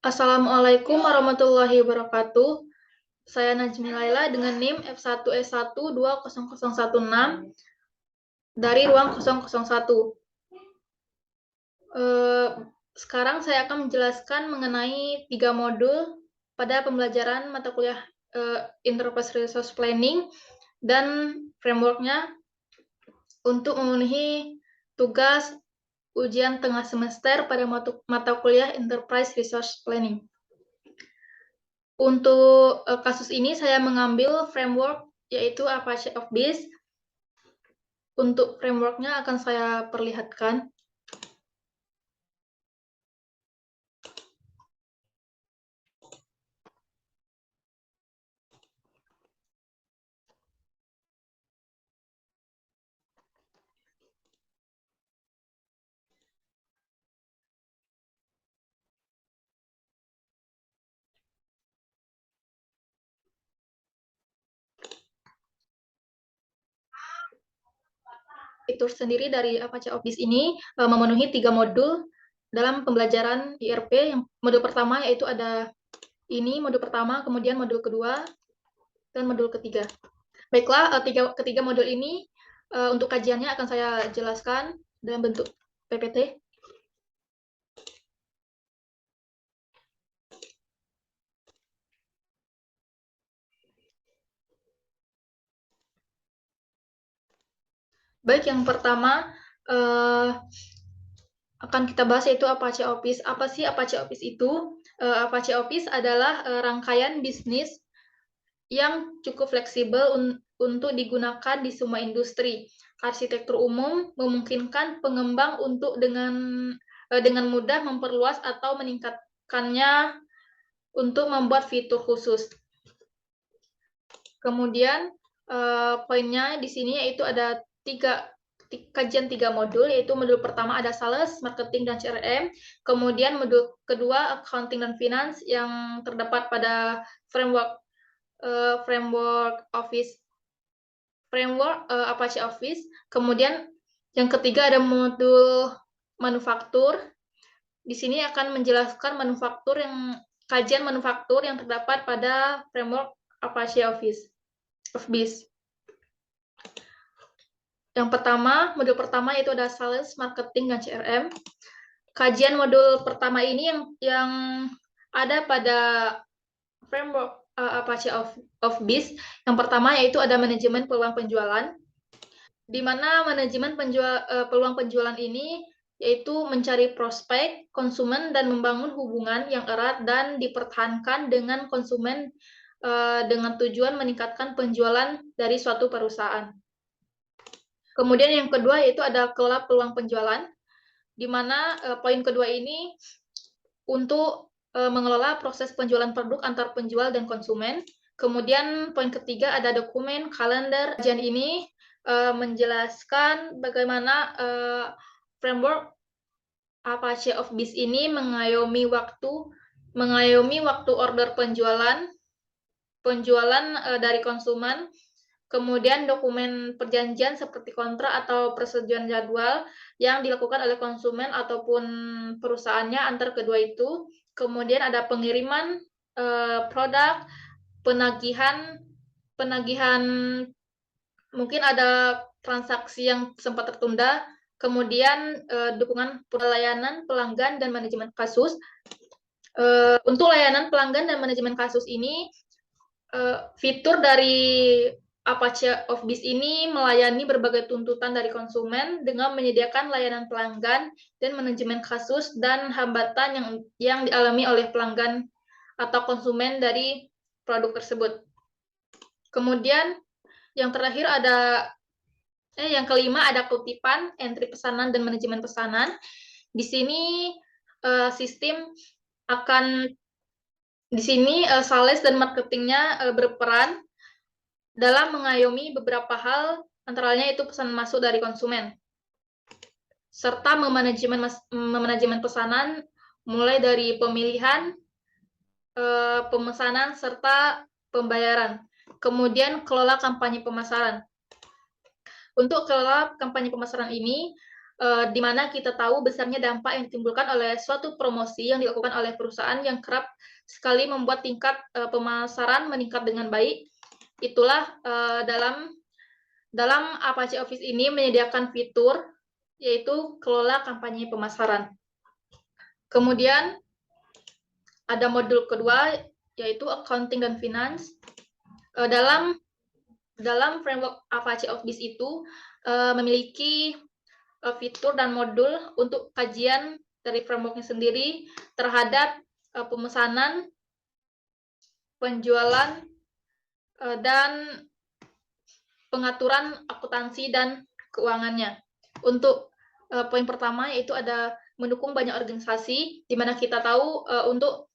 Assalamualaikum warahmatullahi wabarakatuh. Saya Najmi Laila dengan NIM F1S1200016 dari ruang 001. Sekarang saya akan menjelaskan mengenai 3 modul pada pembelajaran mata kuliah Enterprise Resource Planning dan framework-nya untuk memenuhi tugas ujian tengah semester pada mata kuliah Enterprise Resource Planning. Untuk kasus ini saya mengambil framework yaitu Apache OffBease. Untuk framework-nya akan saya perlihatkan. Fitur sendiri dari Apache OffBease ini memenuhi 3 modul dalam pembelajaran IRP. Yang modul pertama yaitu ada ini, modul pertama, kemudian modul kedua, dan modul ketiga. Baiklah, ketiga modul ini untuk kajiannya akan saya jelaskan dalam bentuk PPT. Baik, yang pertama akan kita bahas yaitu Apache Office. Apa sih Apache Office itu? Apache Office adalah rangkaian bisnis yang cukup fleksibel untuk digunakan di semua industri. Arsitektur umum memungkinkan pengembang untuk dengan mudah memperluas atau meningkatkannya untuk membuat fitur khusus. Kemudian poinnya di sini yaitu ada kajian 3 modul, yaitu modul pertama ada sales, marketing, dan CRM. Kemudian modul kedua accounting dan finance yang terdapat pada framework Apache Office. Kemudian yang ketiga ada modul manufaktur. Di sini akan menjelaskan kajian manufaktur yang terdapat pada framework Apache Office. Yang pertama, modul pertama itu ada sales, marketing, dan CRM. Kajian modul pertama ini yang ada pada framework Apache OffBease. Yang pertama yaitu ada manajemen peluang penjualan, di mana manajemen peluang penjualan ini yaitu mencari prospek, konsumen, dan membangun hubungan yang erat dan dipertahankan dengan konsumen dengan tujuan meningkatkan penjualan dari suatu perusahaan. Kemudian yang kedua yaitu ada kelola peluang penjualan, di mana poin kedua ini untuk mengelola proses penjualan produk antar penjual dan konsumen. Kemudian poin ketiga ada dokumen, kalender. Kajian ini menjelaskan bagaimana framework Apache OffBease ini mengayomi waktu order penjualan dari konsumen. Kemudian dokumen perjanjian seperti kontrak atau persetujuan jadwal yang dilakukan oleh konsumen ataupun perusahaannya antar kedua itu. Kemudian ada pengiriman produk, penagihan mungkin ada transaksi yang sempat tertunda, kemudian dukungan pelayanan pelanggan dan manajemen kasus. Untuk layanan pelanggan dan manajemen kasus ini, fitur dari Apache OffBease ini melayani berbagai tuntutan dari konsumen dengan menyediakan layanan pelanggan dan manajemen kasus dan hambatan yang dialami oleh pelanggan atau konsumen dari produk tersebut. Kemudian yang terakhir yang kelima ada kutipan, entry pesanan, dan manajemen pesanan. Di sini sales dan marketingnya berperan dalam mengayomi beberapa hal, antara lainnya itu pesan masuk dari konsumen, serta memanajemen pesanan mulai dari pemilihan, pemesanan, serta pembayaran. Kemudian kelola kampanye pemasaran. Untuk kelola kampanye pemasaran ini, di mana kita tahu besarnya dampak yang ditimbulkan oleh suatu promosi yang dilakukan oleh perusahaan yang kerap sekali membuat tingkat pemasaran meningkat dengan baik. Itulah dalam Apache Office ini menyediakan fitur yaitu kelola kampanye pemasaran. Kemudian ada modul kedua yaitu accounting dan finance. Dalam framework Apache Office itu memiliki fitur dan modul untuk kajian dari frameworknya sendiri terhadap pemesanan, penjualan, dan pengaturan akuntansi dan keuangannya. Untuk poin pertama yaitu ada mendukung banyak organisasi, di mana kita tahu untuk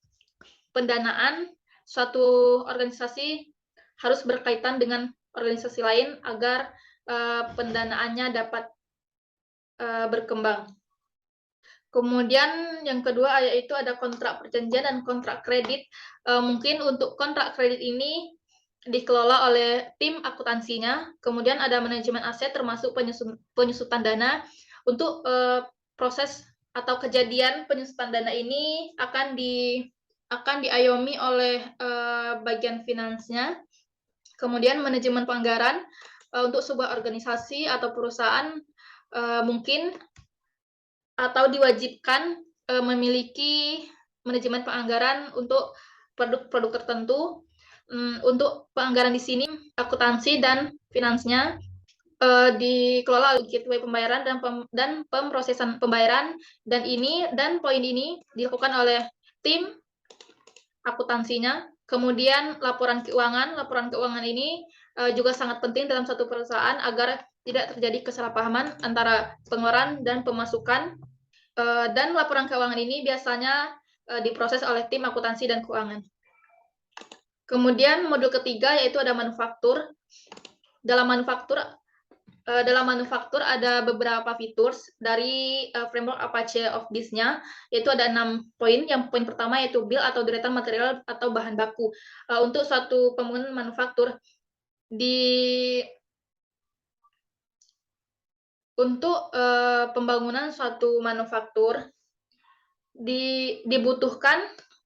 pendanaan suatu organisasi harus berkaitan dengan organisasi lain agar pendanaannya dapat berkembang. Kemudian yang kedua yaitu ada kontrak perjanjian dan kontrak kredit. Mungkin untuk kontrak kredit ini dikelola oleh tim akuntansinya. Kemudian ada manajemen aset termasuk penyusutan dana. Untuk proses atau kejadian penyusutan dana ini akan diayomi oleh bagian finansnya. Kemudian manajemen penganggaran untuk sebuah organisasi atau perusahaan mungkin atau diwajibkan memiliki manajemen penganggaran untuk produk-produk tertentu. Untuk penganggaran di sini akuntansi dan finansnya dikelola oleh gateway pembayaran dan pemrosesan pembayaran, dan poin ini dilakukan oleh tim akuntansinya. Kemudian laporan keuangan ini juga sangat penting dalam satu perusahaan agar tidak terjadi kesalahpahaman antara pengeluaran dan pemasukan, dan laporan keuangan ini biasanya diproses oleh tim akuntansi dan keuangan. Kemudian modul ketiga yaitu ada manufaktur. Dalam manufaktur ada beberapa fitur dari framework Apache Office-nya, yaitu ada 6 poin. Yang poin pertama yaitu bill atau deretan material atau bahan baku. Untuk suatu pembangunan manufaktur, untuk pembangunan suatu manufaktur dibutuhkan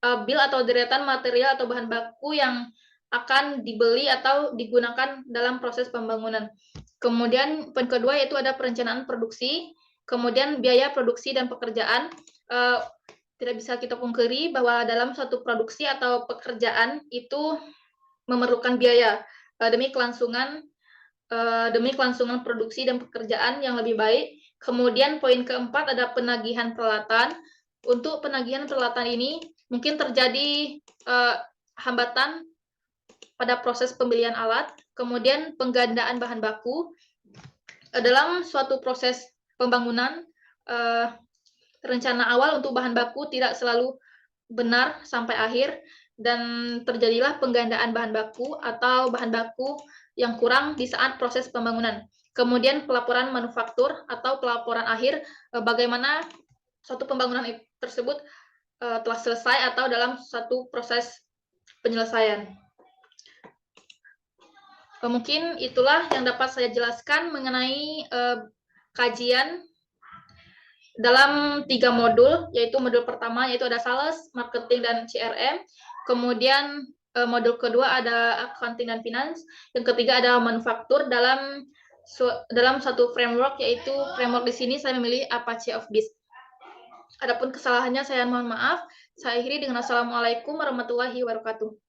bill atau deretan material atau bahan baku yang akan dibeli atau digunakan dalam proses pembangunan. Kemudian poin kedua yaitu ada perencanaan produksi, kemudian biaya produksi dan pekerjaan. Tidak bisa kita pungkiri bahwa dalam suatu produksi atau pekerjaan itu memerlukan biaya demi kelangsungan produksi dan pekerjaan yang lebih baik. Kemudian poin keempat ada penagihan peralatan. Untuk penagihan peralatan ini mungkin terjadi hambatan pada proses pembelian alat, kemudian penggandaan bahan baku. Dalam suatu proses pembangunan, rencana awal untuk bahan baku tidak selalu benar sampai akhir, dan terjadilah penggandaan bahan baku atau bahan baku yang kurang di saat proses pembangunan. Kemudian pelaporan manufaktur atau pelaporan akhir, bagaimana suatu pembangunan tersebut telah selesai atau dalam satu proses penyelesaian. Mungkin itulah yang dapat saya jelaskan mengenai kajian dalam 3 modul, yaitu modul pertama yaitu ada sales, marketing, dan CRM. Kemudian modul kedua ada accounting dan finance. Yang ketiga ada manufaktur dalam satu framework, yaitu framework di sini saya memilih Apache Office. Adapun kesalahannya saya mohon maaf. Saya akhiri dengan Assalamualaikum warahmatullahi wabarakatuh.